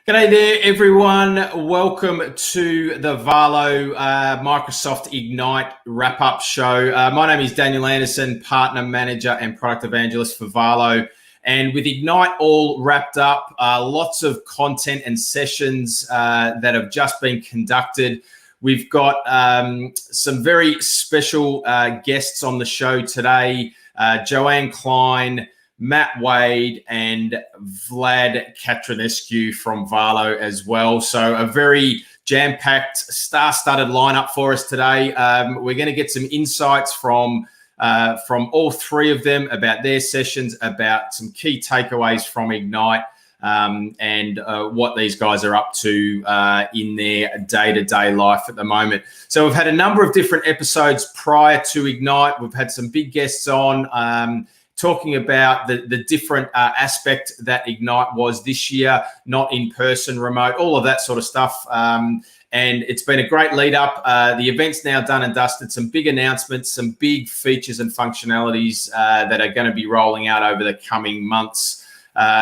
G'day there, everyone. Welcome to the Valo Microsoft Ignite wrap-up show. My name is Daniel Anderson, Partner Manager and Product Evangelist for Valo. And with Ignite all wrapped up, lots of content and sessions that have just been conducted. We've got some very special guests on the show today, Joanne, Klein, Matt Wade, and Vlad Catrinescu from Valo as well. So a very jam-packed, star-studded lineup for us today. We're going to get some insights from all three of them about their sessions, about some key takeaways from Ignite, and what these guys are up to in their day-to-day life at the moment. So we've had a number of different episodes prior to Ignite. We've had some big guests on, talking about the different aspect that Ignite was this year, not in person, remote, all of that sort of stuff. And it's been a great lead up. The event's now done and dusted. Some big announcements, some big features and functionalities that are going to be rolling out over the coming months.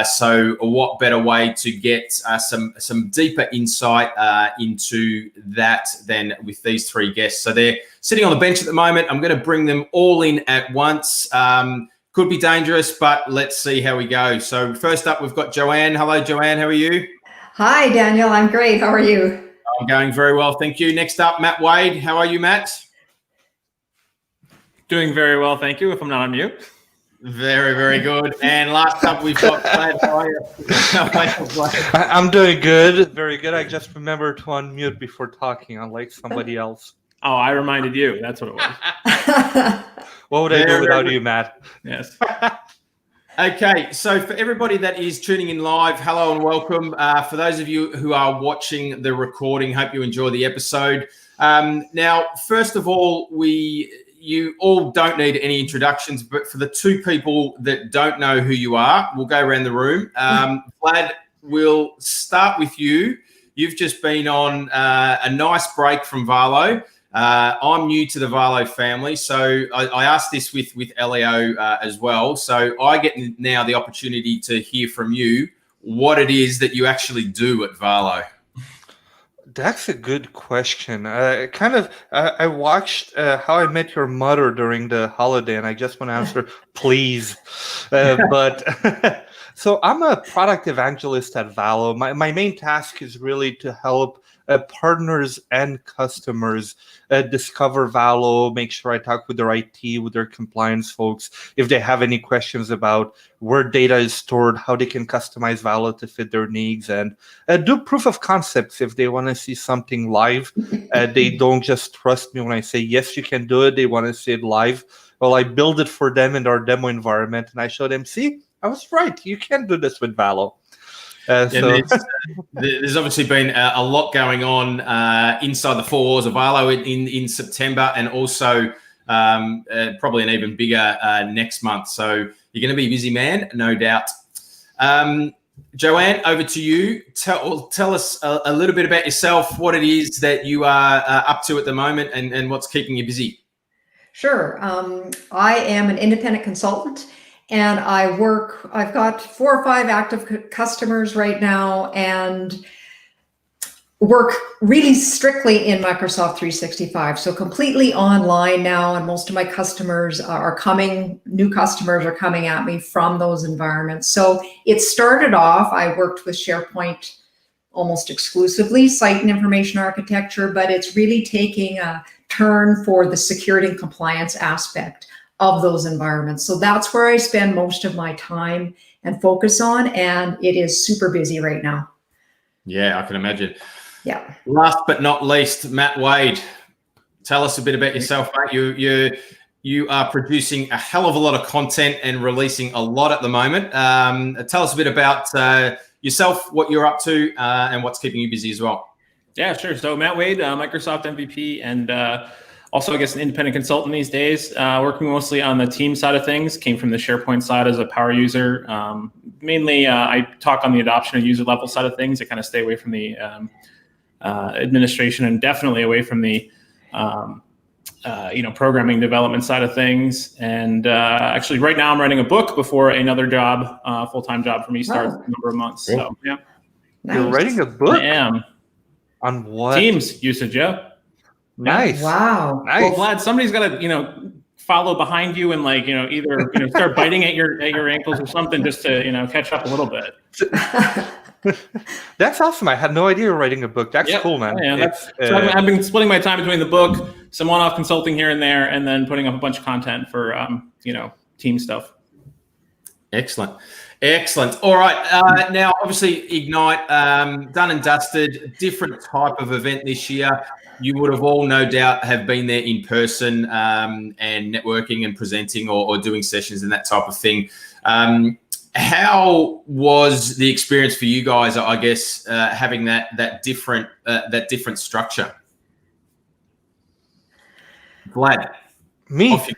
So what better way to get some deeper insight into that than with these three guests. So they're sitting on the bench at the moment. I'm going to bring them all in at once. Could be dangerous, but let's see how we go. So first up, we've got Joanne. Hello, Joanne. How are you? Hi, Daniel. I'm great. How are you? I'm going very well. Thank you. Next up, Matt Wade. How are you, Matt? Doing very well. Thank you. If I'm not on mute. Very, very good. And last up, we've got Vlad. How are you? I'm doing good. Very good. I just remembered to unmute before talking, unlike somebody else. Oh, I reminded you. That's what it was. What would I do without you, Matt? Yes. Okay, so for everybody that is tuning in live, hello and welcome. For those of you who are watching the recording, hope you enjoy the episode. Now, first of all, you all don't need any introductions, but for the two people that don't know who you are, we'll go around the room. Vlad, we'll start with you. You've just been on a nice break from Valo. I'm new to the Valo family, so I asked this with Elio as well. So I get now the opportunity to hear from you what it is that you actually do at Valo. That's a good question. I watched How I Met Your Mother during the holiday, and I just want to answer, please. But so I'm a product evangelist at Valo. My main task is really to help partners and customers discover Valo, make sure I talk with their IT, with their compliance folks, if they have any questions about where data is stored, how they can customize Valo to fit their needs, and do proof of concepts if they want to see something live. They don't just trust me when I say, yes, you can do it. They want to see it live. Well, I build it for them in our demo environment, and I show them, see, I was right. You can do this with Valo. There's obviously been a lot going on inside the four walls of Valo in September, and also probably an even bigger next month. So you're going to be a busy man, no doubt. Joanne, over to you. Tell us a little bit about yourself, what it is that you are up to at the moment, and what's keeping you busy. Sure. I am an independent consultant. And I've got 4 or 5 active customers right now, and work really strictly in Microsoft 365. So completely online now, and most of my customers new customers are coming at me from those environments. So it started off, I worked with SharePoint almost exclusively, site and information architecture, but it's really taking a turn for the security and compliance aspect of those environments. So that's where I spend most of my time and focus on, and it is super busy right now. Yeah, I can imagine. Yeah. Last but not least, Matt Wade. Tell us a bit about yourself, mate. You are producing a hell of a lot of content and releasing a lot at the moment. Tell us a bit about yourself, what you're up to, and what's keeping you busy as well. Yeah, sure. So Matt Wade, Microsoft MVP, and also, I guess, an independent consultant these days, working mostly on the team side of things. Came from the SharePoint side as a power user. Mainly, I talk on the adoption and user level side of things. I kind of stay away from the administration, and definitely away from the programming development side of things. And actually, right now, I'm writing a book before another job, full-time job for me, starts in a number of months. So, yeah. You're Nice. writing a book? I am. On what? Teams usage, yeah. Nice. Wow. Nice. Well, Vlad, somebody's got to, follow behind you and either start biting at your ankles or something just to catch up a little bit. That's awesome. I had no idea you were writing a book. That's Yep. cool, man. Oh, yeah, so I've been splitting my time between the book, some one-off consulting here and there, and then putting up a bunch of content for team stuff. Excellent. All right. Now, obviously, Ignite, done and dusted, different type of event this year. You would have all, no doubt, have been there in person and networking and presenting or doing sessions and that type of thing. How was the experience for you guys, I guess, having that different structure? Vlad, Me. off you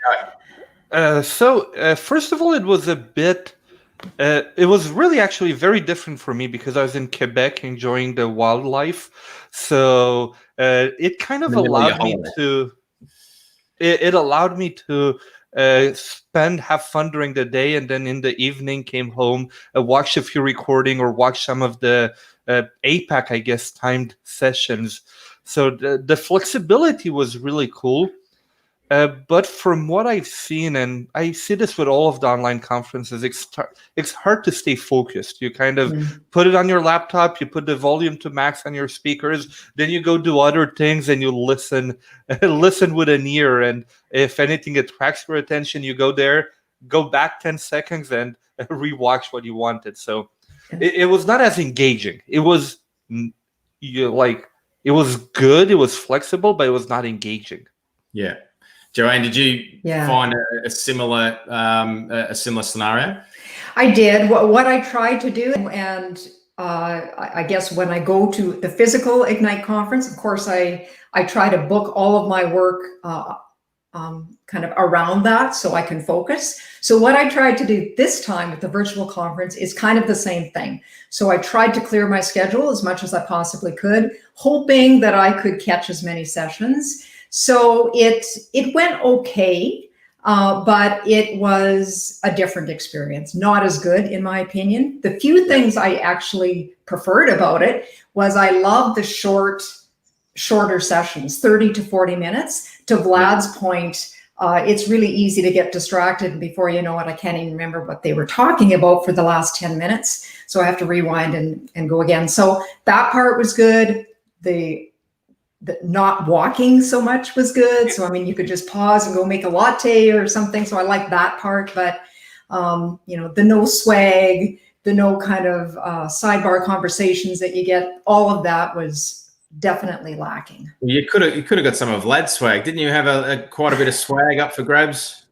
go. So first of all, it was a bit. It was really actually very different for me because I was in Quebec enjoying the wildlife. So it kind of allowed me to. It allowed me to have fun during the day, and then in the evening came home, watched a few recording or watched some of the APAC, I guess, timed sessions. So the flexibility was really cool. But from what I've seen, and I see this with all of the online conferences, it's hard to stay focused. You kind of put it on your laptop, you put the volume to max on your speakers, then you go do other things and you listen with an ear. And if anything attracts your attention, you go there, go back 10 seconds and rewatch what you wanted. So it was not as engaging. It was it was good, it was flexible, but it was not engaging. Yeah. Joanne, did you find a similar scenario? I did. What I tried to do, and I guess when I go to the physical Ignite conference, of course, I try to book all of my work kind of around that so I can focus. So what I tried to do this time with the virtual conference is kind of the same thing. So I tried to clear my schedule as much as I possibly could, hoping that I could catch as many sessions. So it went okay, but it was a different experience, not as good in my opinion. The few things I actually preferred about it was I loved the shorter sessions, 30 to 40 minutes. To Vlad's point, it's really easy to get distracted, and before you know it, I can't even remember what they were talking about for the last 10 minutes. So I have to rewind and go again. So that part was good. The not walking so much was good. So, I mean, you could just pause and go make a latte or something. So I like that part, but, the no swag, the no kind of sidebar conversations that you get, all of that was definitely lacking. You could have got some of Vlad's swag. Didn't you have quite a bit of swag up for grabs,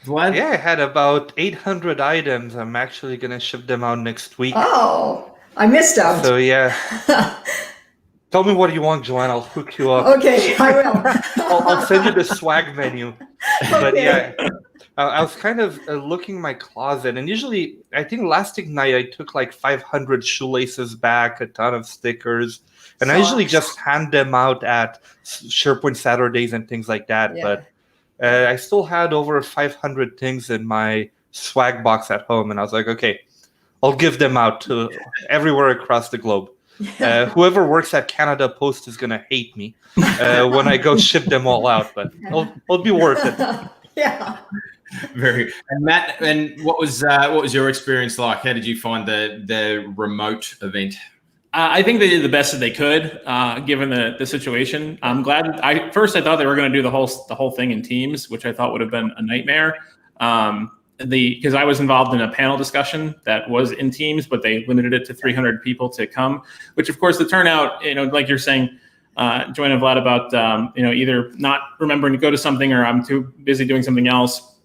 Vlad? Yeah, I had about 800 items. I'm actually going to ship them out next week. Oh, I missed out. So, yeah. Tell me what you want, Joanne. I'll hook you up. Okay, I will. I'll send you the swag menu. Okay. But yeah, I was kind of looking in my closet, and usually, I think last Ignite I took like 500 shoelaces back, a ton of stickers, and I usually just hand them out at SharePoint Saturdays and things like that. Yeah. But I still had over 500 things in my swag box at home, and I was like, okay, I'll give them out to everywhere across the globe. Whoever works at Canada Post is going to hate me when I go ship them all out, but it'll be worth it. Yeah. Very. And Matt, and what was your experience like? How did you find the remote event? I think they did the best that they could, given the situation. I'm glad. I thought they were going to do the whole thing in Teams, which I thought would have been a nightmare. Because I was involved in a panel discussion that was in Teams, but they limited it to 300 people to come, which of course the turnout, like you're saying, Joanne and Vlad, about, either not remembering to go to something or I'm too busy doing something else.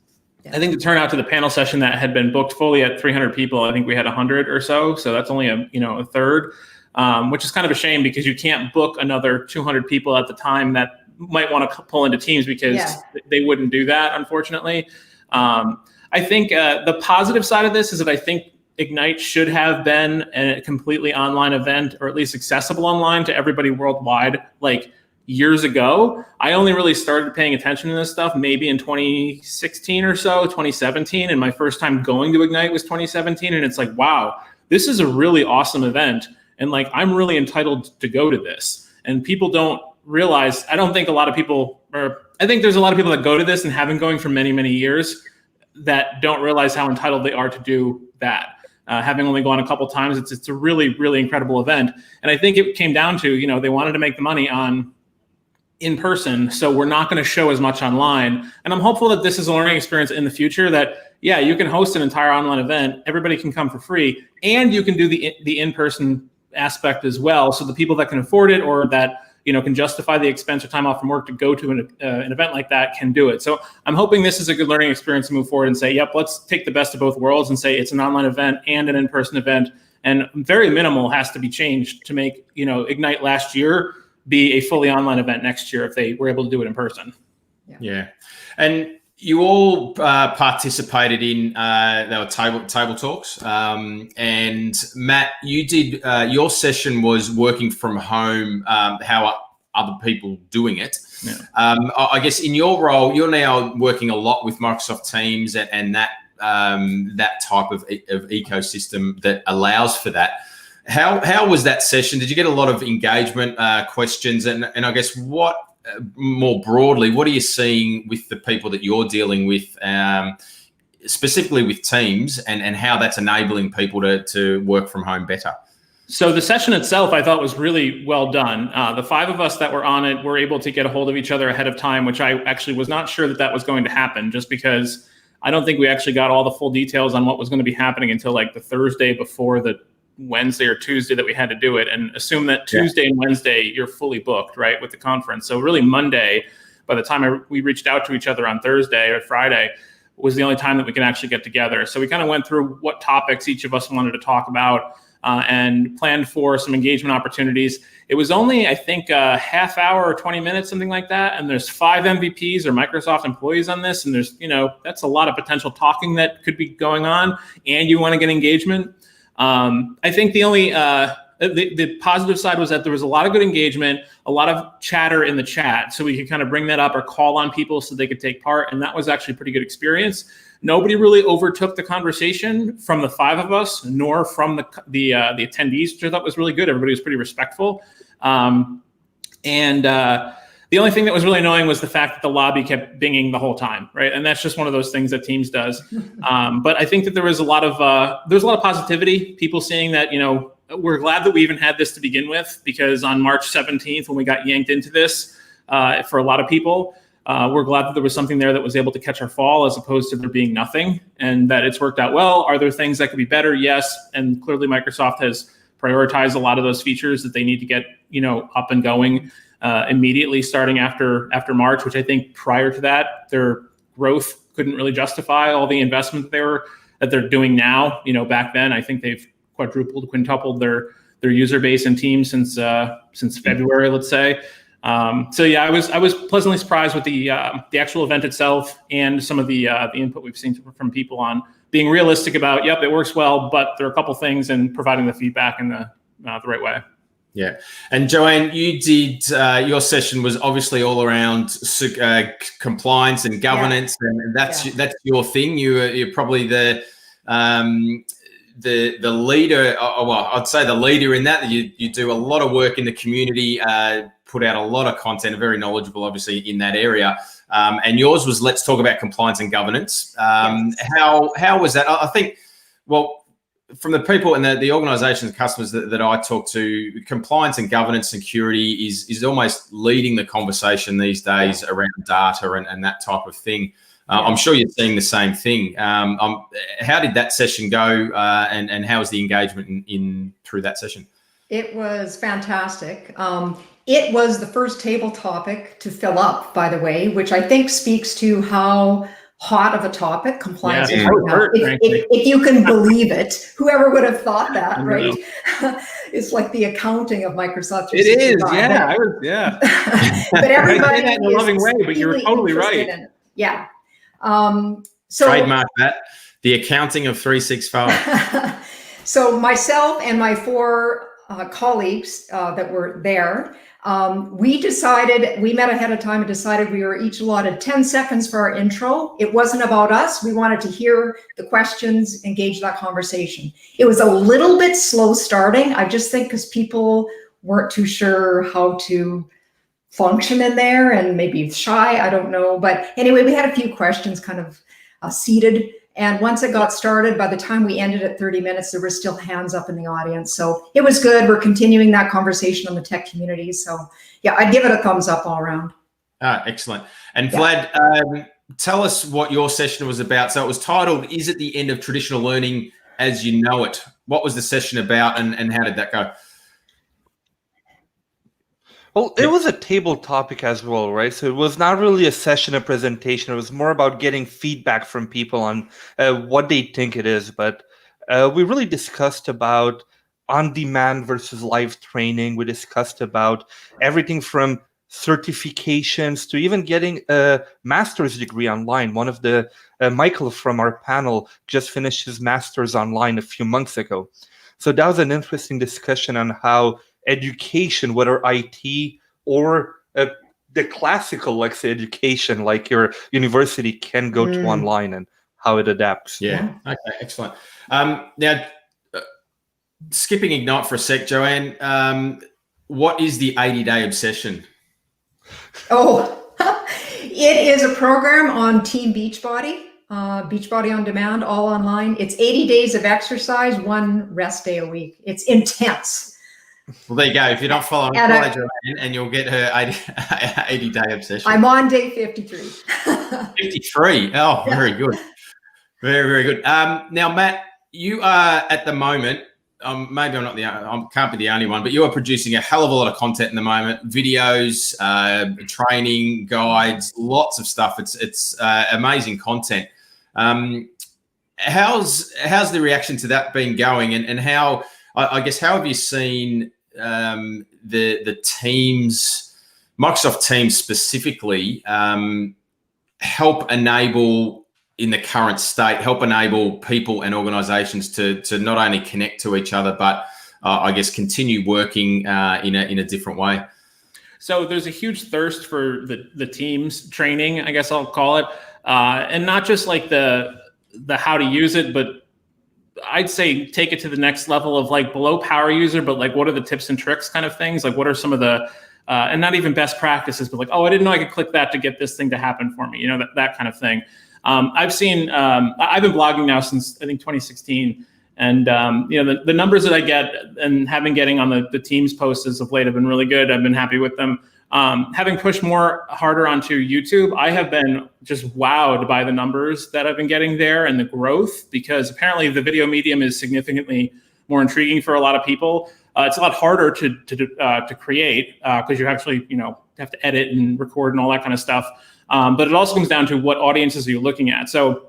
Yeah. I think the turnout to the panel session that had been booked fully at 300 people, I think we had 100 or so. So that's only a third, which is kind of a shame because you can't book another 200 people at the time that might want to pull into Teams because they wouldn't do that, unfortunately. I think the positive side of this is that I think Ignite should have been a completely online event, or at least accessible online to everybody worldwide, like years ago. I only really started paying attention to this stuff maybe in 2016 or so, 2017. And my first time going to Ignite was 2017. And it's like, wow, this is a really awesome event. and like, I'm really entitled to go to this. And people don't realize, I don't think a lot of people, or I think there's a lot of people that go to this and have been going for many, many years that don't realize how entitled they are to do that. Having only gone a couple times, it's a really, really incredible event. And I think it came down to, you know, they wanted to make the money on in person, so we're not going to show as much online. And I'm hopeful that this is a learning experience in the future that, yeah, you can host an entire online event, everybody can come for free, and you can do the in-person aspect as well. So the people that can afford it, or that, you know, can justify the expense or time off from work to go to an event like that, can do it. So I'm hoping this is a good learning experience to move forward and say, yep, let's take the best of both worlds and say it's an online event and an in-person event. And very minimal has to be changed to make, you know, Ignite last year be a fully online event next year if they were able to do it in person. Yeah. And you all participated in there were table talks, and Matt, you did your session was working from home. How are other people doing it? Yeah. I guess in your role, you're now working a lot with Microsoft Teams and that type of ecosystem that allows for that. How was that session? Did you get a lot of engagement, questions, and I guess what more broadly, what are you seeing with the people that you're dealing with, specifically with Teams, and how that's enabling people to work from home better? So the session itself, I thought, was really well done. The 5 of us that were on it were able to get a hold of each other ahead of time, which I actually was not sure that was going to happen, just because I don't think we actually got all the full details on what was going to be happening until like the Thursday before the Wednesday or Tuesday that we had to do it, and assume that Tuesday and Wednesday you're fully booked, right, with the conference. So really Monday, by the time we reached out to each other on Thursday or Friday, was the only time that we can actually get together. So we kind of went through what topics each of us wanted to talk about, and planned for some engagement opportunities. It was only, I think, a half hour or 20 minutes, something like that. And there's 5 MVPs or Microsoft employees on this. And there's, you know, that's a lot of potential talking that could be going on, and you want to get engagement. I think the only the positive side was that there was a lot of good engagement, a lot of chatter in the chat, so we could kind of bring that up or call on people so they could take part, and that was actually a pretty good experience. Nobody really overtook the conversation from the 5 of us, nor from the attendees, which I thought was really good. Everybody was pretty respectful, the only thing that was really annoying was the fact that the lobby kept binging the whole time, right? And that's just one of those things that Teams does. But I think that there was a lot of positivity, people seeing that, you know, we're glad that we even had this to begin with, because on March 17th, when we got yanked into this, for a lot of people, we're glad that there was something there that was able to catch our fall, as opposed to there being nothing, and that it's worked out well. Are there things that could be better? Yes. And clearly Microsoft has prioritized a lot of those features that they need to get, you know, up and going immediately, starting after March, which I think prior to that, their growth couldn't really justify all the investment that they're doing now. You know, back then, I think they've quadrupled, quintupled their user base in Teams since February, let's say. So yeah, I was pleasantly surprised with the actual event itself, and some of the input we've seen from people on being realistic about, yep, it works well, but there are a couple things, and providing the feedback in the right way. Yeah. And Joanne, you did, your session was obviously all around compliance and governance, and that's your thing. You're probably the leader, well, I'd say the leader in that. You do a lot of work in the community, put out a lot of content, very knowledgeable, obviously, in that area. And yours was, let's talk about compliance and governance. How was that? I think, well, from the people and the organizations and customers that I talk to, compliance and governance security is almost leading the conversation these days around data and that type of thing. I'm sure you're seeing the same thing. How did that session go, and how was the engagement in through that session? It was fantastic. It was the first table topic to fill up, by the way, which I think speaks to how hot of a topic compliance is right now. If you can believe it, whoever would have thought that, right? It's like the accounting of Microsoft 365. It is, But everybody that in a loving way, but you're totally right. Yeah. So trademark that, the accounting of 365. So myself and my 4 colleagues that were there, We met ahead of time and decided we were each allotted 10 seconds for our intro. It wasn't about us. We wanted to hear the questions, engage that conversation. It was a little bit slow starting. I just think because people weren't too sure how to function in there and maybe shy, I don't know. But anyway, we had a few questions kind of seated. And once it got started, by the time we ended at 30 minutes, there were still hands up in the audience. So it was good. We're continuing that conversation on the tech community. So yeah, I'd give it a thumbs up all around. Excellent. And Vlad, tell us what your session was about. So it was titled, Is it the End of Traditional Learning as You Know It? What was the session about and how did that go? Well, it was a table topic as well, right? So it was not really a session, a presentation. It was more about getting feedback from people on what they think it is. But we really discussed about on-demand versus live training. We discussed about everything from certifications to even getting a master's degree online. One of the, Michael from our panel just finished his master's online a few months ago. So that was an interesting discussion on how education, whether IT or the classical, let's say, education, like your university, can go to online and how it adapts. Yeah. Okay. Excellent. Now, skipping Ignite for a sec, Joanne. What is the 80-day obsession? Oh, it is a program on Team Beachbody, Beachbody on Demand, all online. It's 80 days of exercise, 1 rest day a week. It's intense. Well, there you go. If you're not following Joanne, and you'll get her 80-day obsession. I'm on day 53. 53. Oh, very good. Very, very good. Now, Matt, you are at the moment, maybe I'm not I can't be the only one, but you are producing a hell of a lot of content in the moment, videos, training, guides, lots of stuff. It's amazing content. How's the reaction to that been going, and how, I guess, how have you seen the teams, Microsoft Teams specifically, help enable, in the current state, help enable people and organizations to not only connect to each other, but I guess continue working in a different way? So there's a huge thirst for the Teams training, I guess I'll call it, and not just like the how to use it, but I'd say take it to the next level of like below power user, but like what are the tips and tricks kind of things? Like what are some of the, and not even best practices, but like, oh, I didn't know I could click that to get this thing to happen for me. You know, that kind of thing. I've seen, I've been blogging now since I think 2016. And, you know, the numbers that I get and have been getting on the Teams posts as of late have been really good. I've been happy with them. Having pushed harder onto YouTube, I have been just wowed by the numbers that I've been getting there and the growth, because apparently the video medium is significantly more intriguing for a lot of people. It's a lot harder to create because you actually, you know, have to edit and record and all that kind of stuff. But it also comes down to what audiences are you looking at. So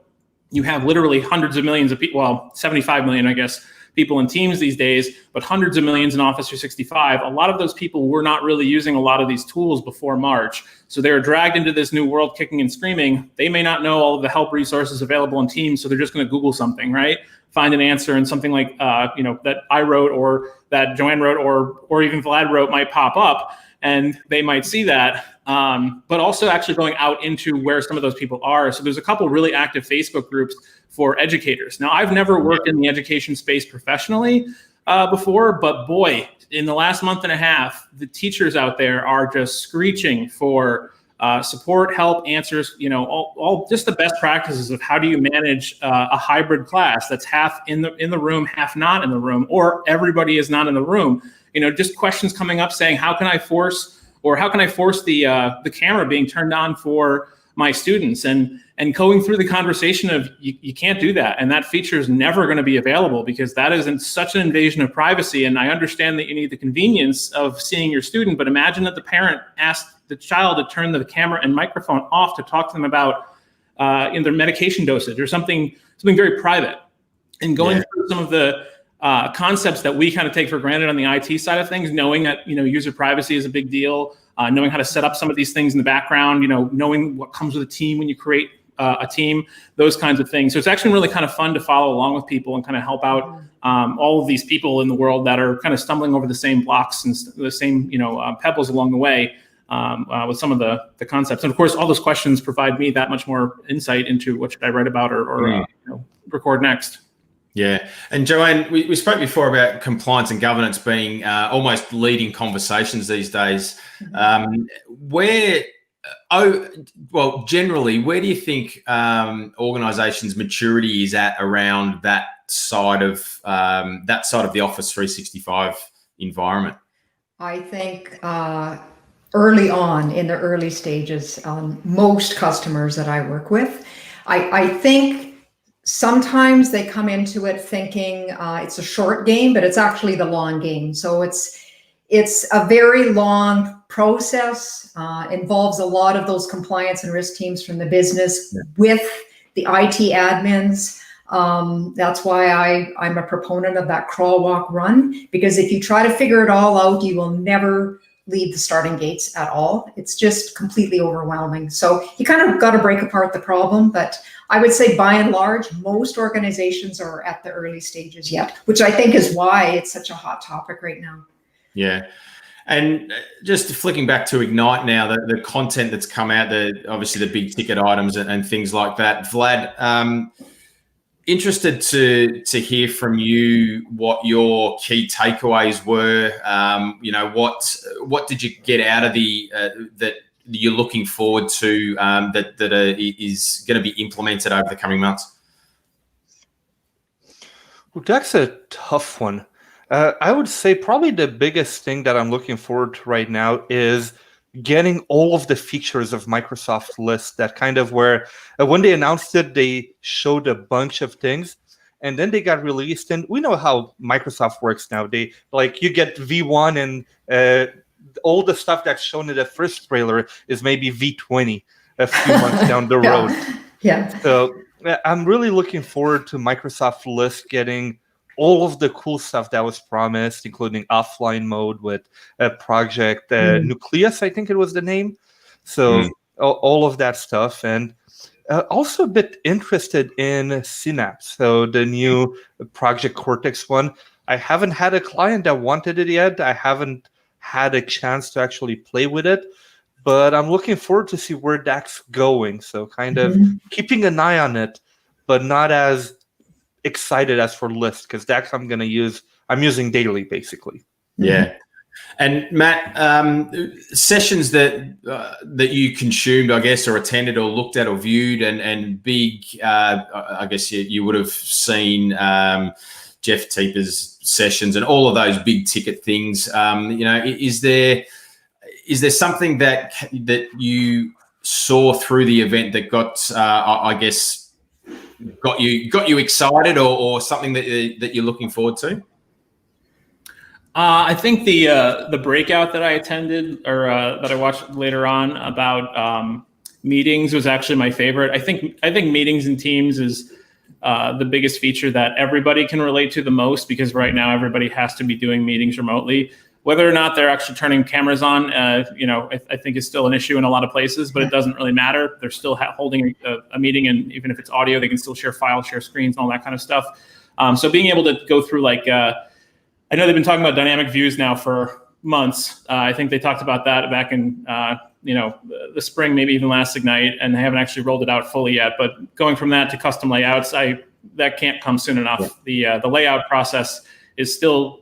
you have literally hundreds of millions of people, well, 75 million, I guess, people in Teams these days, but hundreds of millions in Office 365. A lot of those people were not really using a lot of these tools before March. So they're dragged into this new world kicking and screaming. They may not know all of the help resources available in Teams, so they're just going to Google something, right? Find an answer, and something like, you know, that I wrote or that Joanne wrote or even Vlad wrote might pop up, and they might see that. But also actually going out into where some of those people are. So there's a couple really active Facebook groups for educators. Now, I've never worked in the education space professionally before, but boy, in the last month and a half, the teachers out there are just screeching for support, help, answers, you know, all just the best practices of how do you manage a hybrid class that's half in the room, half not in the room, or everybody is not in the room. You know, just questions coming up saying, how can I force the camera being turned on for my students, and going through the conversation of you can't do that, and that feature is never going to be available because that isn't such an invasion of privacy. And I understand that you need the convenience of seeing your student, but imagine that the parent asked the child to turn the camera and microphone off to talk to them about in their medication dosage or something very private, and going through some of the concepts that we kind of take for granted on the IT side of things, knowing that, you know, user privacy is a big deal, knowing how to set up some of these things in the background, you know, knowing what comes with a team when you create a team, those kinds of things. So it's actually really kind of fun to follow along with people and kind of help out all of these people in the world that are kind of stumbling over the same blocks and the same, pebbles along the way with some of the concepts. And of course, all those questions provide me that much more insight into what should I write about or record next. Yeah. And Joanne, we spoke before about compliance and governance being almost leading conversations these days. Generally, where do you think organizations' maturity is at around that side of the Office 365 environment? I think early on, in the early stages, most customers that I work with, I think sometimes they come into it thinking it's a short game, but it's actually the long game. So it's a very long process, involves a lot of those compliance and risk teams from the business with the IT admins. That's why I'm a proponent of that crawl, walk, run, because if you try to figure it all out, you will never leave the starting gates at all. It's just completely overwhelming. So you kind of got to break apart the problem, but I would say by and large, most organizations are at the early stages yet, which I think is why it's such a hot topic right now. Yeah. And just flicking back to Ignite now, the content that's come out, obviously the big ticket items and things like that. Vlad, interested to hear from you what your key takeaways were. What did you get out of that you're looking forward to that is going to be implemented over the coming months? Well, that's a tough one. I would say probably the biggest thing that I'm looking forward to right now is getting all of the features of Microsoft List. That kind of where when they announced it, they showed a bunch of things, and then they got released. And we know how Microsoft works now. They you get V1, and all the stuff that's shown in the first trailer is maybe V20 a few months down the road. Yeah. So I'm really looking forward to Microsoft List getting all of the cool stuff that was promised, including offline mode with Project Nucleus, I think it was the name. So all of that stuff. And also a bit interested in Synapse, so the new Project Cortex one. I haven't had a client that wanted it yet. I haven't had a chance to actually play with it, but I'm looking forward to see where that's going. So kind of keeping an eye on it, but not as excited as for List, because that's I'm using daily basically. Yeah. And Matt, sessions that you consumed, I guess, or attended or looked at or viewed, and big, I guess you would have seen Jeff Teeper's sessions and all of those big ticket things. Is there something that you saw through the event that got, I guess, got you excited, or something that you're looking forward to? I think the breakout that I attended or that I watched later on about meetings was actually my favorite. I think meetings and Teams is the biggest feature that everybody can relate to the most, because right now everybody has to be doing meetings remotely. Whether or not they're actually turning cameras on, I think is still an issue in a lot of places, but it doesn't really matter. They're still holding a meeting, and even if it's audio, they can still share files, share screens, and all that kind of stuff. So being able to go through I know they've been talking about dynamic views now for months. I think they talked about that back in the spring, maybe even last Ignite, and they haven't actually rolled it out fully yet. But going from that to custom layouts, that can't come soon enough. The layout process is still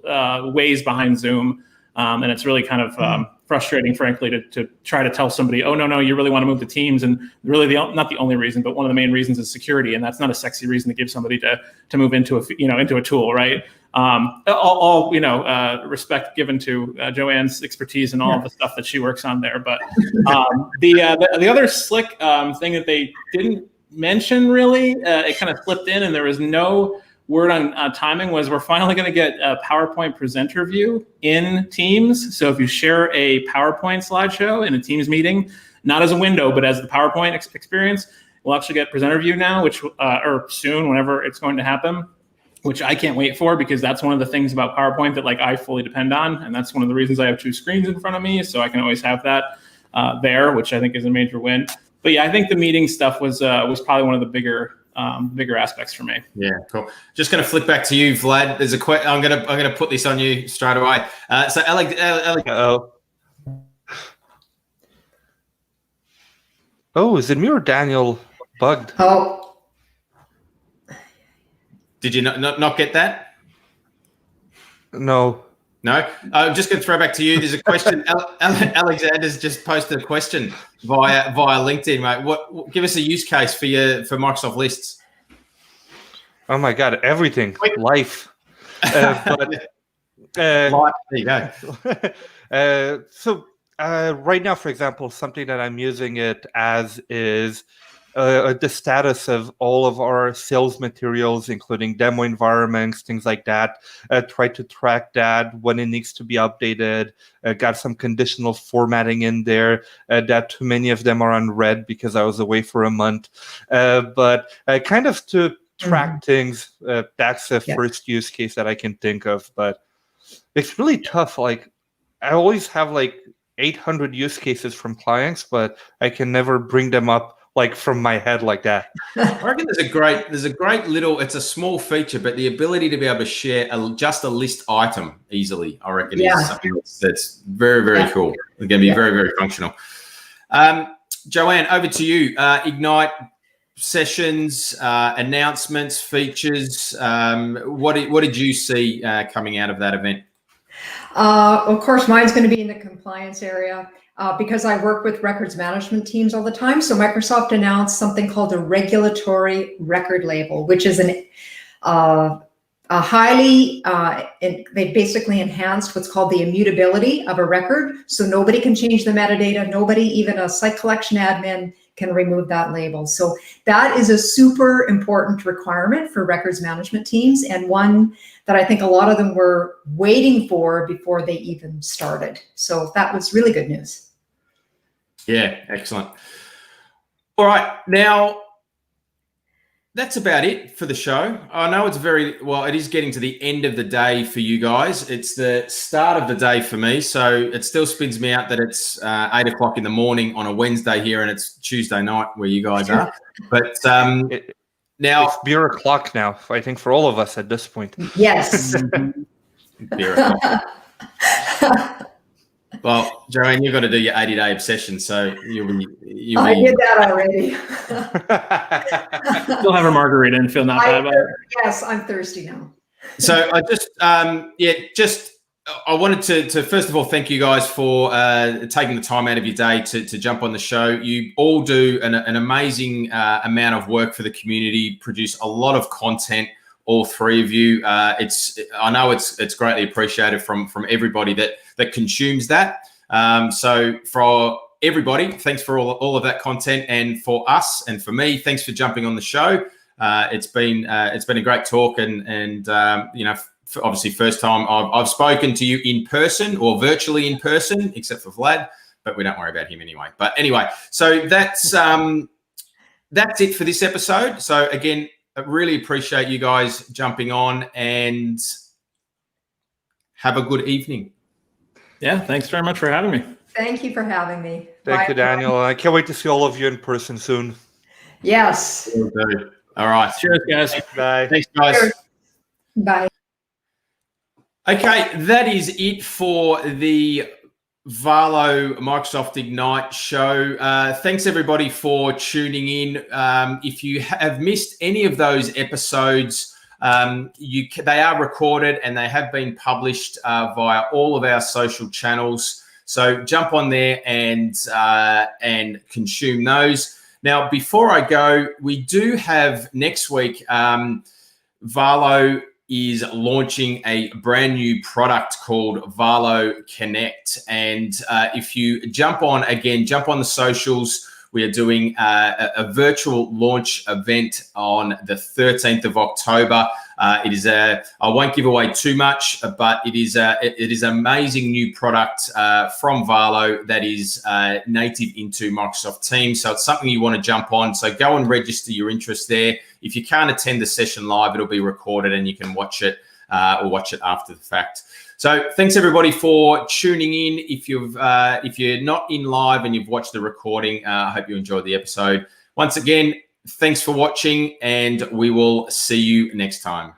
ways behind Zoom, and it's really kind of frustrating, frankly, to try to tell somebody, oh no, you really want to move to Teams, and really not the only reason, but one of the main reasons is security, and that's not a sexy reason to give somebody to move into a tool, right? All respect given to Joanne's expertise and all of the stuff that she works on there. But the other slick thing that they didn't mention really, it kind of slipped in, and there was no word on timing, was we're finally going to get a PowerPoint presenter view in Teams. So if you share a PowerPoint slideshow in a Teams meeting, not as a window, but as the PowerPoint experience, we'll actually get presenter view now, which or soon, whenever it's going to happen, which I can't wait for, because that's one of the things about PowerPoint that I fully depend on. And that's one of the reasons I have two screens in front of me, so I can always have that there, which I think is a major win. But yeah, I think the meeting stuff was probably one of the bigger aspects for me. Yeah, cool. Just going to flick back to you, Vlad. There's a question. I'm going to put this on you straight away. So, Alex. Oh, is it me or Daniel bugged? Oh, Did you not get that? No. No. I'm just going to throw back to you. There's a question. Alexander's just posted a question via LinkedIn, mate. Give us a use case for Microsoft Lists. Oh my God, everything, life. Life. There you go. So right now, for example, something that I'm using it as is the status of all of our sales materials, including demo environments, things like that. Try to track that when it needs to be updated. Got some conditional formatting in there that too many of them are unread because I was away for a month. But kind of to track things, that's the first use case that I can think of. But it's really tough. Like I always have like 800 use cases from clients, but I can never bring them up like from my head like that. I reckon there's a great little, it's a small feature, but the ability to be able to share just a list item easily, I reckon is something that's very, very cool. It's going to be very, very functional. Joanne, over to you. Ignite sessions, announcements, features. What did you see coming out of that event? Of course, mine's going to be in the compliance area because I work with records management teams all the time. So Microsoft announced something called a regulatory record label, which is a highly, they basically enhanced what's called the immutability of a record. So nobody can change the metadata. Nobody, even a site collection admin, can remove that label. So that is a super important requirement for records management teams, and one that I think a lot of them were waiting for before they even started. So that was really good news. Yeah, excellent. All right, now that's about it for the show. I know it's it is getting to the end of the day for you guys. It's the start of the day for me. So it still spins me out that it's 8 o'clock in the morning on a Wednesday here and it's Tuesday night where you guys are. But now it's beer o'clock now, I think, for all of us at this point. Yes. Beer o'clock. Well, Joanne, you've got to do your 80-day obsession, so you'll be. I did that already. You'll have a margarita and feel not bad about it. Yes, I'm thirsty now. So I just, I wanted to first of all thank you guys for taking the time out of your day to jump on the show. You all do an amazing amount of work for the community, produce a lot of content. All three of you, I know it's greatly appreciated from everybody that consumes that. So for everybody, thanks for all of that content, and for us and for me, thanks for jumping on the show. It's been a great talk, and obviously first time I've spoken to you in person or virtually in person, except for Vlad, but we don't worry about him anyway. But anyway, so that's it for this episode. So again, I really appreciate you guys jumping on, and have a good evening. Yeah, thanks very much for having me. Thank you for having me. Thank you, Daniel. I can't wait to see all of you in person soon. Yes. All right. Cheers, guys. Bye. Thanks, guys. Cheers. Bye. Okay, that is it for the Valo Microsoft Ignite show. Thanks everybody for tuning in. If you have missed any of those episodes, they are recorded and they have been published via all of our social channels. So jump on there and consume those. Now, before I go, we do have next week, Valo is launching a brand new product called Valo Connect. And if you jump on the socials, we are doing a virtual launch event on the 13th of October. It is I won't give away too much, but it is an amazing new product from Valo that is native into Microsoft Teams. So it's something you want to jump on. So go and register your interest there. If you can't attend the session live, it'll be recorded and you can watch it or watch it after the fact. So thanks everybody for tuning in. If you're not in live and you've watched the recording, I hope you enjoyed the episode. Once again, thanks for watching, and we will see you next time.